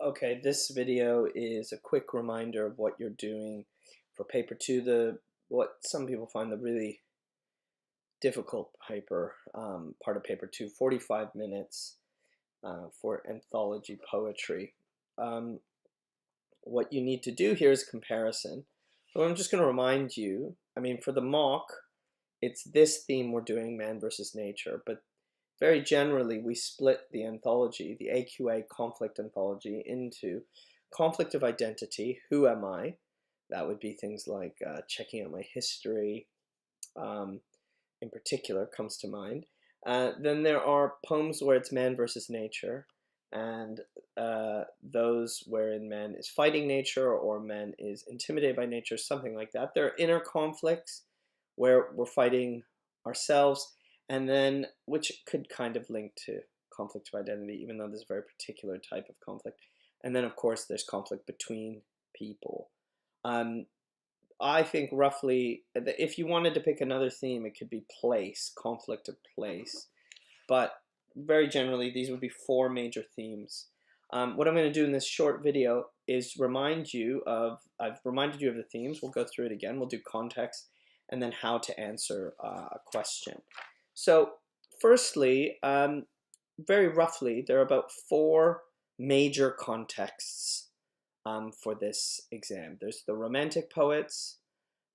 Okay, this video is a quick reminder of what you're doing for paper two, what some people find the really difficult paper, part of paper two, 45 minutes for anthology poetry. What you need to do here is comparison. So I'm just going to remind you, for the mock, it's this theme we're doing, man versus nature, but very generally, we split the anthology, the AQA conflict anthology, into conflict of identity, who am I? That would be things like checking out my history, in particular, comes to mind. Then there are poems where it's man versus nature, and those wherein man is fighting nature or man is intimidated by nature, something like that. There are inner conflicts where we're fighting ourselves, and then which could kind of link to conflict of identity, even though there's a very particular type of conflict. And then, of course, there's conflict between people. I think roughly, if you wanted to pick another theme, it could be place, conflict of place. But very generally, these would be four major themes. What I'm going to do in this short video is I've reminded you of the themes. We'll go through it again. We'll do context and then how to answer a question. So firstly, very roughly, there are about four major contexts for this exam. There's the Romantic poets,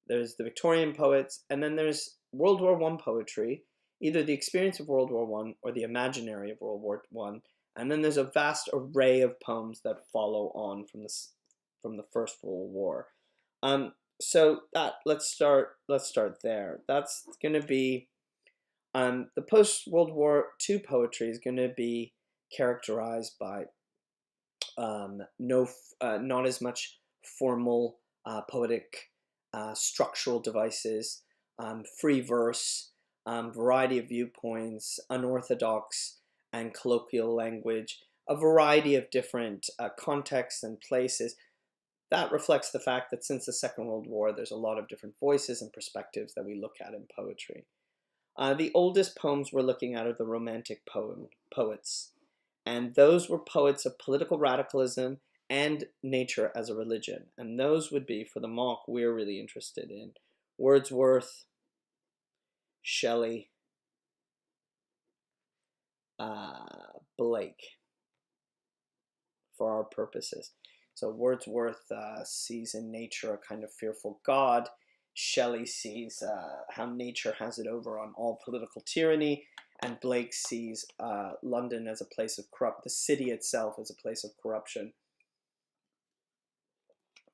there's the Victorian poets, and then there's World War I poetry, either the experience of World War I or the imaginary of World War I, and then there's a vast array of poems that follow on from the First World War. So let's start there. That's going to be the post-World War II poetry is going to be characterized by not as much formal poetic structural devices, free verse, variety of viewpoints, unorthodox and colloquial language, a variety of different contexts and places. That reflects the fact that since the Second World War, there's a lot of different voices and perspectives that we look at in poetry. The oldest poems we're looking at are the Romantic poets, and those were poets of political radicalism and nature as a religion, and those would be, for the mock, we're really interested in Wordsworth, Shelley, Blake, for our purposes. So Wordsworth sees in nature a kind of fearful God. Shelley sees how nature has it over on all political tyranny, and Blake sees London as a place of the city itself as a place of corruption,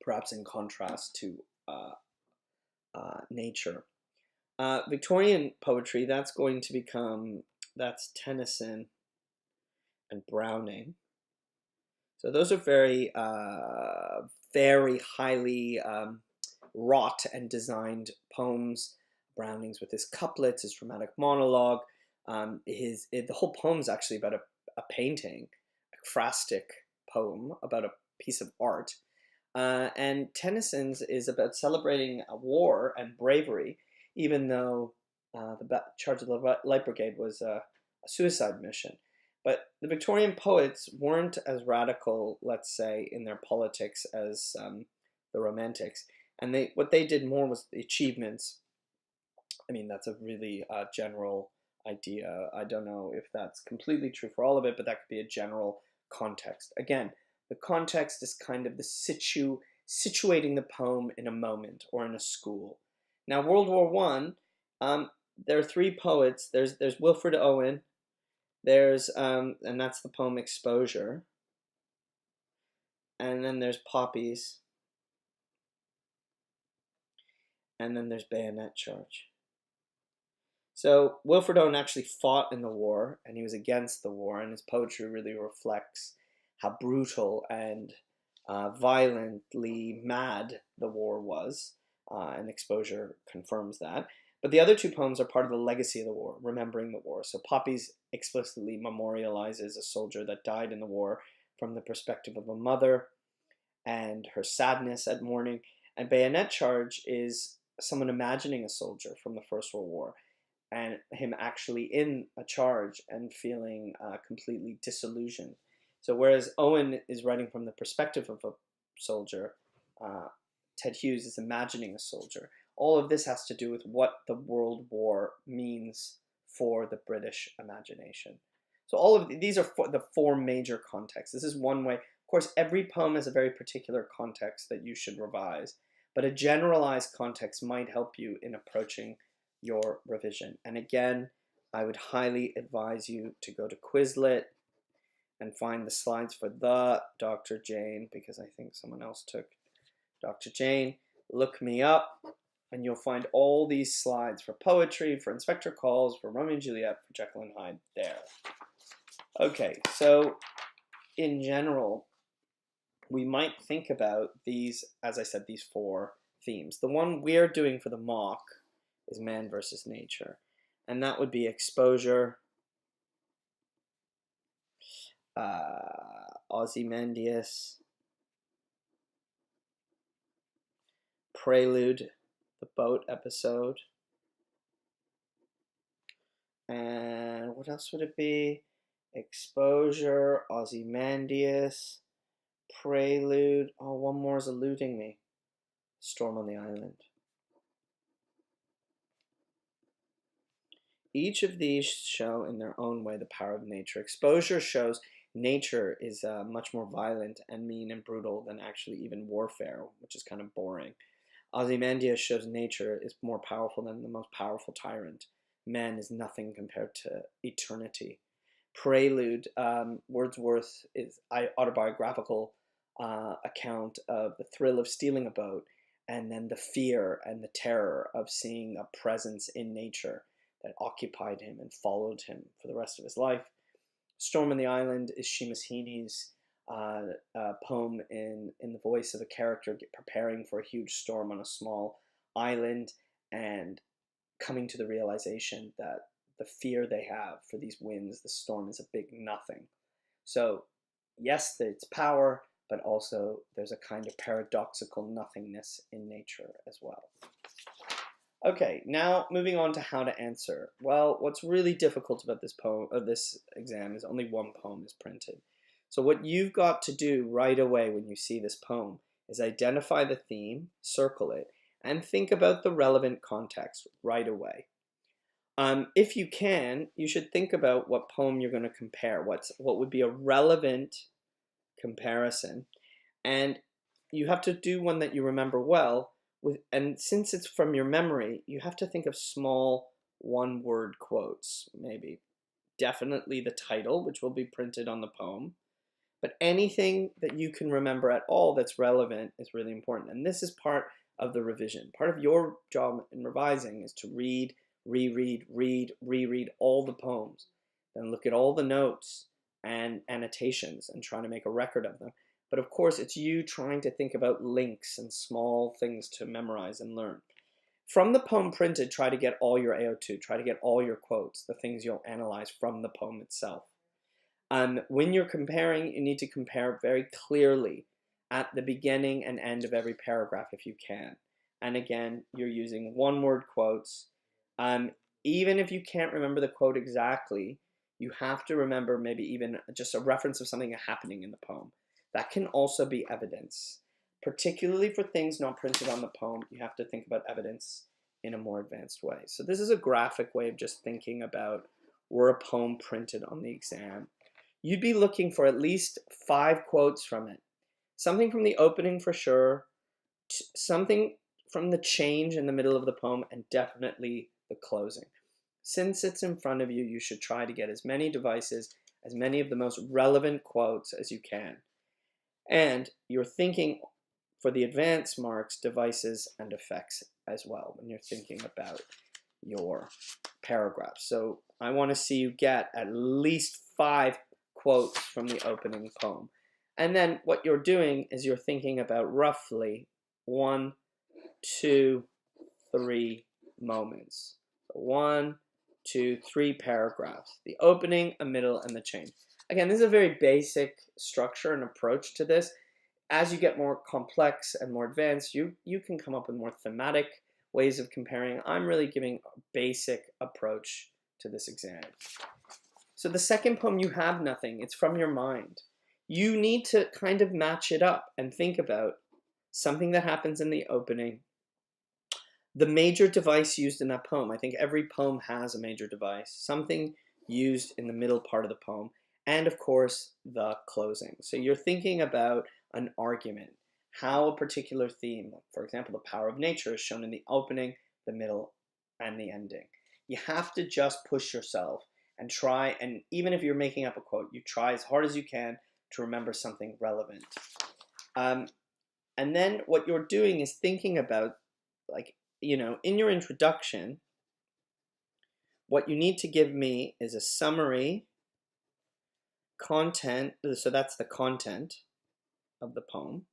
perhaps in contrast to nature. Victorian poetry, that's Tennyson and Browning. So those are very, very highly wrought and designed poems. Browning's with his couplets, his dramatic monologue. The whole poem is actually about a painting, a phrastic poem about a piece of art. And Tennyson's is about celebrating a war and bravery, even though the charge of the Light Brigade was a suicide mission. But the Victorian poets weren't as radical, let's say, in their politics as the Romantics. And what they did more was the achievements. That's a really general idea. I don't know if that's completely true for all of it, but that could be a general context. Again, the context is kind of the situating the poem in a moment or in a school. Now, World War I, there are three poets. There's Wilfred Owen. There's and that's the poem Exposure. And then there's Poppies. And then there's Bayonet Charge. So Wilfred Owen actually fought in the war, and he was against the war, and his poetry really reflects how brutal and violently mad the war was, and Exposure confirms that. But the other two poems are part of the legacy of the war, remembering the war. So Poppies explicitly memorializes a soldier that died in the war from the perspective of a mother and her sadness at mourning. And Bayonet Charge is someone imagining a soldier from the First World War and him actually in a charge and feeling completely disillusioned. So whereas Owen is writing from the perspective of a soldier, Ted Hughes is imagining a soldier. All of this has to do with what the World War means for the British imagination. So all of these are the four major contexts. This is one way. Of course, every poem has a very particular context that you should revise, but a generalized context might help you in approaching your revision. And again, I would highly advise you to go to Quizlet and find the slides for the Dr. Jane, because I think someone else took Dr. Jane. Look me up, and you'll find all these slides for poetry, for Inspector Calls, for Romeo and Juliet, for Jekyll and Hyde there. Okay, so in general, we might think about these, as I said, these four themes. The one we're doing for the mock is man versus nature, and that would be exposure, Ozymandias, Prelude, the boat episode, and what else would it be? Exposure, Ozymandias, Prelude. Oh, one more is eluding me. Storm on the Island. Each of these show in their own way the power of nature. Exposure shows nature is much more violent and mean and brutal than actually even warfare, which is kind of boring. Ozymandias shows nature is more powerful than the most powerful tyrant. Man is nothing compared to eternity. Prelude, Wordsworth is autobiographical account of the thrill of stealing a boat, and then the fear and the terror of seeing a presence in nature that occupied him and followed him for the rest of his life. Storm on the Island is Seamus Heaney's poem in the voice of a character preparing for a huge storm on a small island and coming to the realization that the fear they have for these winds, the storm, is a big nothing. So yes, it's power, but also there's a kind of paradoxical nothingness in nature as well. Okay, now moving on to how to answer. Well, what's really difficult about this poem, this exam, is only one poem is printed. So what you've got to do right away when you see this poem is identify the theme, circle it, and think about the relevant context right away. If you can, you should think about what poem you're going to compare. What would be a relevant comparison, and you have to do one that you remember well. And since it's from your memory, you have to think of small one-word quotes, maybe. Definitely the title, which will be printed on the poem. But anything that you can remember at all that's relevant is really important. And this is part of the revision. Part of your job in revising is to read, reread, reread all the poems. Then look at all the notes and annotations and try to make a record of them. But of course, it's you trying to think about links and small things to memorize and learn. From the poem printed, try to get all your AO2, try to get all your quotes, the things you'll analyze from the poem itself. When you're comparing, you need to compare very clearly at the beginning and end of every paragraph if you can. And again, you're using one-word quotes. Even if you can't remember the quote exactly, you have to remember maybe even just a reference of something happening in the poem. That can also be evidence. Particularly for things not printed on the poem, you have to think about evidence in a more advanced way. So this is a graphic way of just thinking about, were a poem printed on the exam? You'd be looking for at least 5 quotes from it. Something from the opening for sure, something from the change in the middle of the poem, and definitely the closing. Since it's in front of you, you should try to get as many devices, as many of the most relevant quotes as you can. And you're thinking for the advanced marks, devices and effects as well when you're thinking about your paragraph. So I want to see you get at least 5 quotes from the opening poem. And then what you're doing is you're thinking about roughly 1, 2, 3 moments. 1, 2, 3 paragraphs. The opening, a middle, and the change. Again, this is a very basic structure and approach to this. As you get more complex and more advanced, you can come up with more thematic ways of comparing. I'm really giving a basic approach to this exam. So the second poem, you have nothing. It's from your mind. you need to kind of match it up and think about something that happens in the opening, the major device used in that poem. I think every poem has a major device, something used in the middle part of the poem, and of course the closing. So you're thinking about an argument, how a particular theme, for example, the power of nature, is shown in the opening, the middle, and the ending. You have to just push yourself and try, and even if you're making up a quote, you try as hard as you can to remember something relevant. And then what you're doing is thinking about, like, you know, in your introduction, what you need to give me is a summary, content, so that's the content of the poem.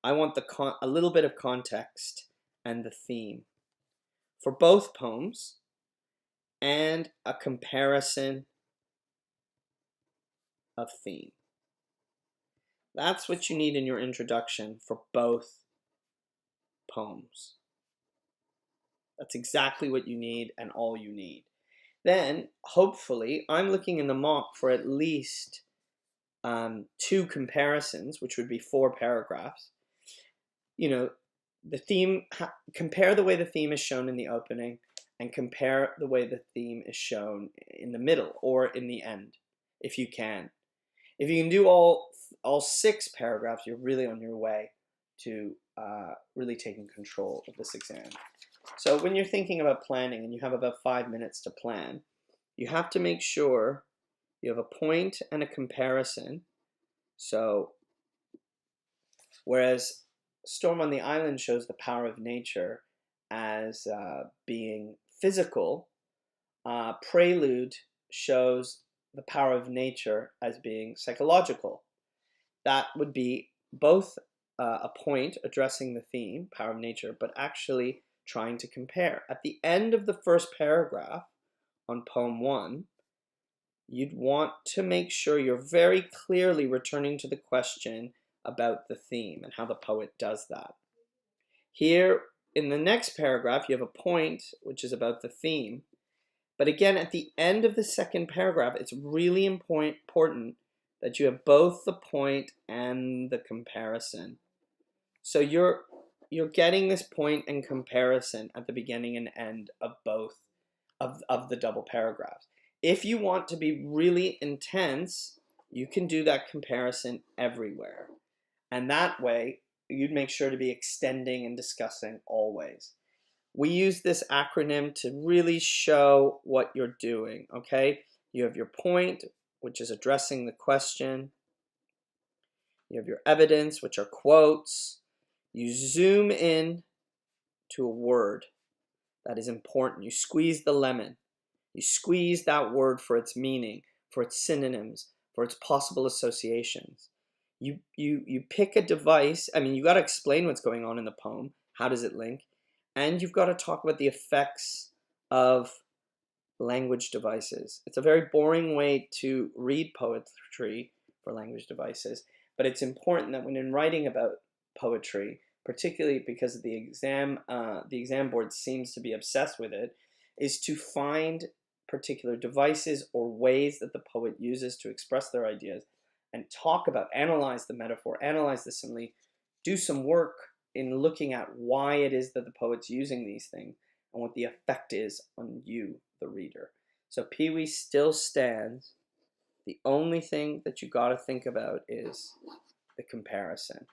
I want a little bit of context and the theme for both poems, and a comparison of theme. That's what you need in your introduction for both poems. That's exactly what you need and all you need. Then, hopefully, I'm looking in the mock for at least 2 comparisons, which would be 4 paragraphs. You know, the theme, compare the way the theme is shown in the opening and compare the way the theme is shown in the middle or in the end, if you can. If you can do all 6 paragraphs, you're really on your way to really taking control of this exam. So when you're thinking about planning and you have about 5 minutes to plan, you have to make sure you have a point and a comparison. So whereas Storm on the Island shows the power of nature as being physical, Prelude shows the power of nature as being psychological. That would be both a point addressing the theme, power of nature, but actually trying to compare. At the end of the first paragraph on poem 1, you'd want to make sure you're very clearly returning to the question about the theme and how the poet does that. Here in the next paragraph, you have a point which is about the theme. But again, at the end of the second paragraph, it's really important that you have both the point and the comparison. So you're getting this point and comparison at the beginning and end of both of the double paragraphs. If you want to be really intense, you can do that comparison everywhere. And that way, you'd make sure to be extending and discussing always. We use this acronym to really show what you're doing, okay? You have your point, which is addressing the question. You have your evidence, which are quotes. You zoom in to a word that is important. You squeeze the lemon. You squeeze that word for its meaning, for its synonyms, for its possible associations. You pick a device. I mean, you got to explain what's going on in the poem. How does it link? And you've got to talk about the effects of language devices. It's a very boring way to read poetry for language devices, but it's important that when in writing about poetry, particularly because the exam board seems to be obsessed with it, is to find particular devices or ways that the poet uses to express their ideas and talk about, analyze the metaphor, analyze the simile, do some work in looking at why it is that the poet's using these things and what the effect is on you, the reader. So Pee-wee still stands. The only thing that you got to think about is the comparison.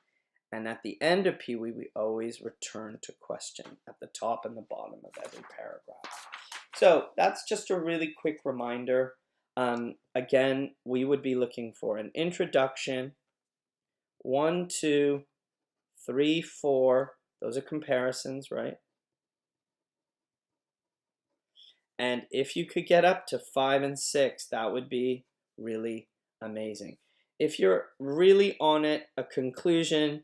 And at the end of Pee-wee, we always return to question at the top and the bottom of every paragraph. So that's just a really quick reminder. Again, we would be looking for an introduction, 1, 2, 3, 4. Those are comparisons, right? And if you could get up to 5 and 6, that would be really amazing. If you're really on it, a conclusion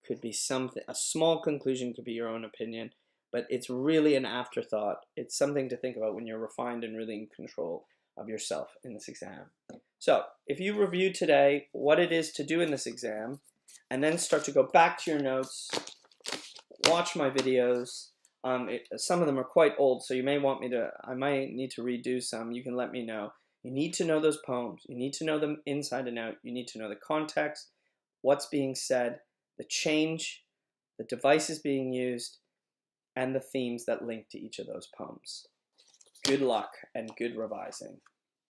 could be something, a small conclusion could be your own opinion, but it's really an afterthought. It's something to think about when you're refined and really in control of yourself in this exam. So if you review today what it is to do in this exam, and then start to go back to your notes, watch my videos. Some of them are quite old, so you may want me to, I might need to redo some. You can let me know. You need to know those poems. You need to know them inside and out. You need to know the context, what's being said, the change, the devices being used, and the themes that link to each of those poems. Good luck and good revising.